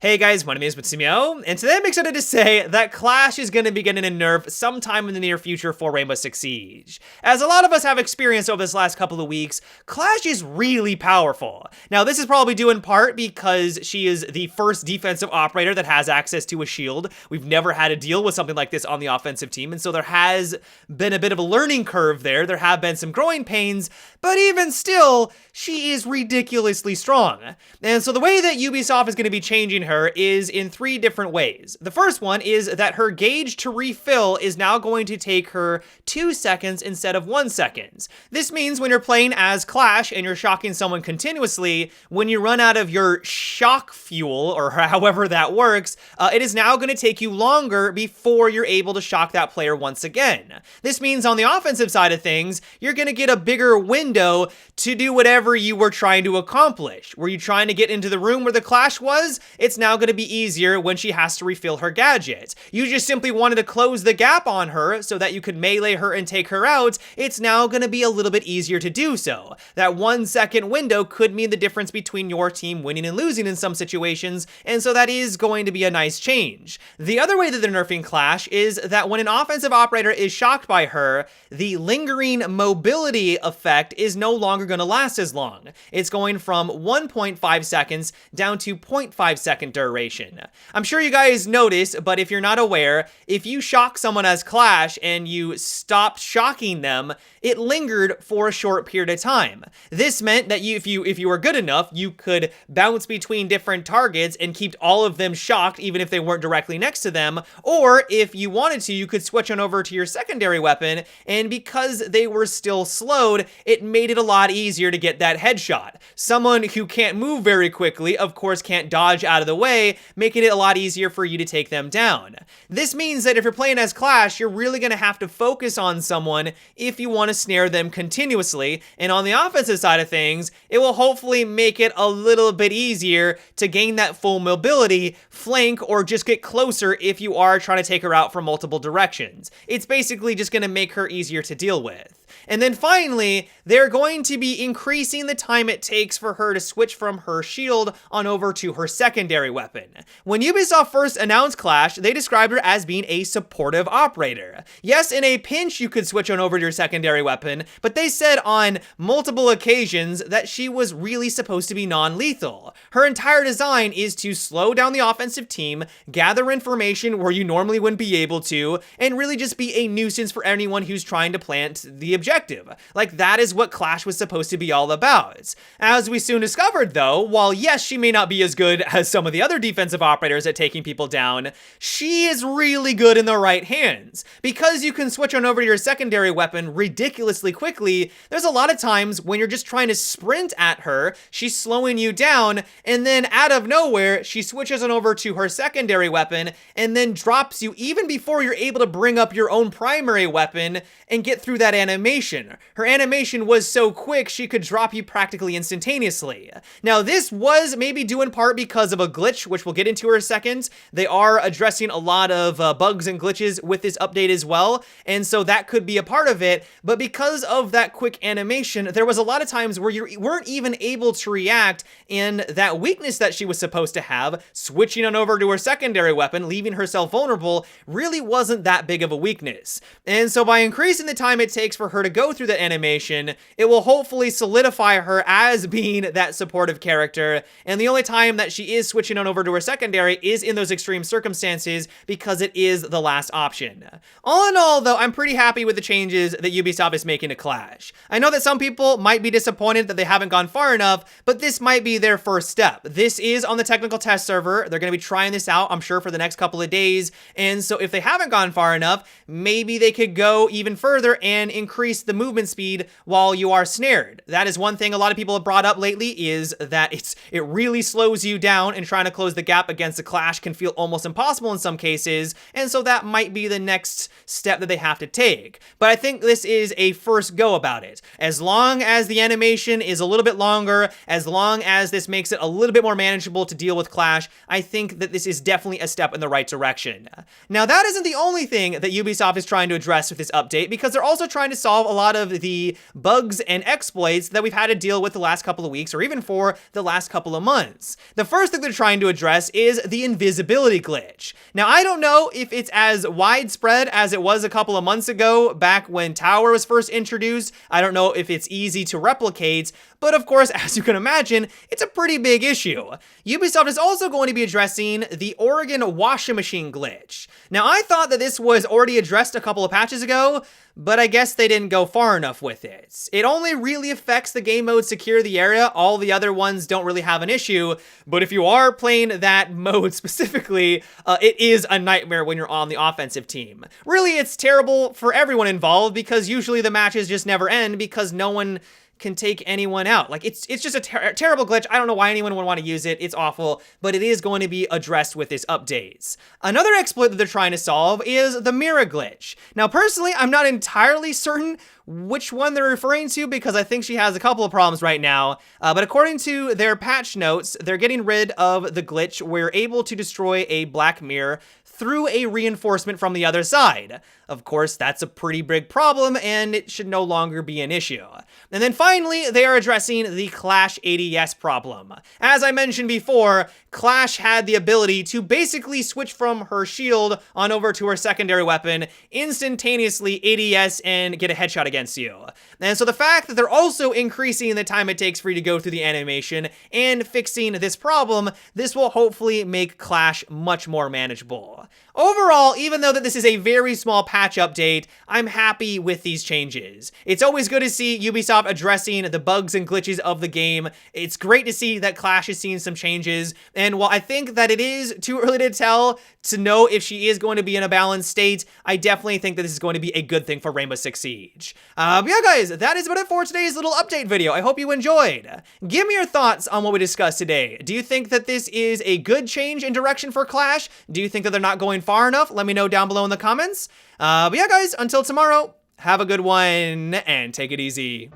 Hey guys, my name is Matsumo, and today I'm excited to say that Clash is going to be getting a nerf sometime in the near future for Rainbow Six Siege. As a lot of us have experienced over this last couple of weeks, Clash is really powerful. Now this is probably due in part because she is the first defensive operator that has access to a shield. We've never had to deal with something like this on the offensive team, and so there has been a bit of a learning curve there. There have been some growing pains, but even still, she is ridiculously strong. And so the way that Ubisoft is going to be changing her is in 3 different ways. The first one is that her gauge to refill is now going to take her 2 seconds instead of 1 second. This means when you're playing as Clash and you're shocking someone continuously, when you run out of your shock fuel, or however that works, it is now going to take you longer before you're able to shock that player once again. This means on the offensive side of things, you're going to get a bigger window to do whatever you were trying to accomplish. Were you trying to get into the room where the Clash was? It's now going to be easier when she has to refill her gadget. You just simply wanted to close the gap on her so that you could melee her and take her out. It's now going to be a little bit easier to do so. That 1 second window could mean the difference between your team winning and losing in some situations, and so that is going to be a nice change. The other way that they're nerfing Clash is that when an offensive operator is shocked by her, the lingering mobility effect is no longer going to last as long. It's going from 1.5 seconds down to 0.5 second duration. I'm sure you guys notice, but if you're not aware, if you shock someone as Clash and you stopped shocking them, it lingered for a short period of time. This meant that if you were good enough, you could bounce between different targets and keep all of them shocked even if they weren't directly next to them, or if you wanted to, you could switch on over to your secondary weapon, and because they were still slowed, it made it a lot easier to get that headshot. Someone who can't move very quickly, of course, can't dodge out of the way, making it a lot easier for you to take them down. This means that if you're playing as Clash, you're really going to have to focus on someone if you want to snare them continuously, and on the offensive side of things, it will hopefully make it a little bit easier to gain that full mobility, flank, or just get closer if you are trying to take her out from multiple directions. It's basically just going to make her easier to deal with. And then finally, they're going to be increasing the time it takes for her to switch from her shield on over to her secondary weapon. When Ubisoft first announced Clash, they described her as being a supportive operator. Yes, in a pinch you could switch on over to your secondary weapon, but they said on multiple occasions that she was really supposed to be non-lethal. Her entire design is to slow down the offensive team, gather information where you normally wouldn't be able to, and really just be a nuisance for anyone who's trying to plant the objective. Like, that is what Clash was supposed to be all about. As we soon discovered though, while yes, she may not be as good as some of the other defensive operators at taking people down, she is really good in the right hands. Because you can switch on over to your secondary weapon ridiculously quickly, there's a lot of times when you're just trying to sprint at her, she's slowing you down, and then out of nowhere, she switches on over to her secondary weapon and then drops you even before you're able to bring up your own primary weapon and get through that animation. Her animation was so quick, she could drop you practically instantaneously. Now, this was maybe due in part because of a glitch, which we'll get into in a second. They are addressing a lot of bugs and glitches with this update as well, and so that could be a part of it, but because of that quick animation, there was a lot of times where you weren't even able to react, and that weakness that she was supposed to have, switching on over to her secondary weapon, leaving herself vulnerable, really wasn't that big of a weakness. And so by increasing the time it takes for her to go through that animation, it will hopefully solidify her as being that supportive character, and the only time that she is switching on over to her secondary is in those extreme circumstances because it is the last option. All in all though, I'm pretty happy with the changes that Ubisoft is making to Clash. I know that some people might be disappointed that they haven't gone far enough, but this might be their first step. This is on the technical test server. They're going to be trying this out, I'm sure, for the next couple of days, and so if they haven't gone far enough, maybe they could go even further and increase the movement speed while you are snared. That is one thing a lot of people have brought up lately, is that it really slows you down, and trying to close the gap against a Clash can feel almost impossible in some cases, and so that might be the next step that they have to take. But I think this is a first go about it. As long as the animation is a little bit longer, as long as this makes it a little bit more manageable to deal with Clash, I think that this is definitely a step in the right direction. Now, that isn't the only thing that Ubisoft is trying to address with this update, because they're also trying to solve a lot of the bugs and exploits that we've had to deal with the last couple of weeks, or even for the last couple of months. The first thing they're trying trying to address is the invisibility glitch. Now, I don't know if it's as widespread as it was a couple of months ago, back when Tower was first introduced. I don't know if it's easy to replicate, but of course, as you can imagine, it's a pretty big issue. Ubisoft is also going to be addressing the Oregon washing machine glitch. Now, I thought that this was already addressed a couple of patches ago, but I guess they didn't go far enough with it. It only really affects the game mode Secure the Area. All the other ones don't really have an issue, but if you are playing that mode specifically, it is a nightmare when you're on the offensive team. Really, it's terrible for everyone involved because usually the matches just never end because no one can take anyone out. Like, it's just a terrible glitch. I don't know why anyone would want to use it. It's awful, but it is going to be addressed with this update. Another exploit that they're trying to solve is the mirror glitch. Now, personally, I'm not entirely certain which one they're referring to because I think she has a couple of problems right now. But according to their patch notes, they're getting rid of the glitch where you're able to destroy a black mirror through a reinforcement from the other side. Of course, that's a pretty big problem, and it should no longer be an issue. And then finally, they are addressing the Clash ADS problem. As I mentioned before, Clash had the ability to basically switch from her shield on over to her secondary weapon, instantaneously ADS and get a headshot against you. And so the fact that they're also increasing the time it takes for you to go through the animation and fixing this problem, this will hopefully make Clash much more manageable. Overall, even though that this is a very small patch update, I'm happy with these changes. It's always good to see Ubisoft addressing the bugs and glitches of the game. It's great to see that Clash is seeing some changes, and while I think that it is too early to tell to know if she is going to be in a balanced state, I definitely think that this is going to be a good thing for Rainbow Six Siege. But yeah, guys, that is about it for today's little update video. I hope you enjoyed. Give me your thoughts on what we discussed today. Do you think that this is a good change in direction for Clash? Do you think that they're not going far enough? Let me know down below in the comments. But yeah, guys, until tomorrow, have a good one and take it easy.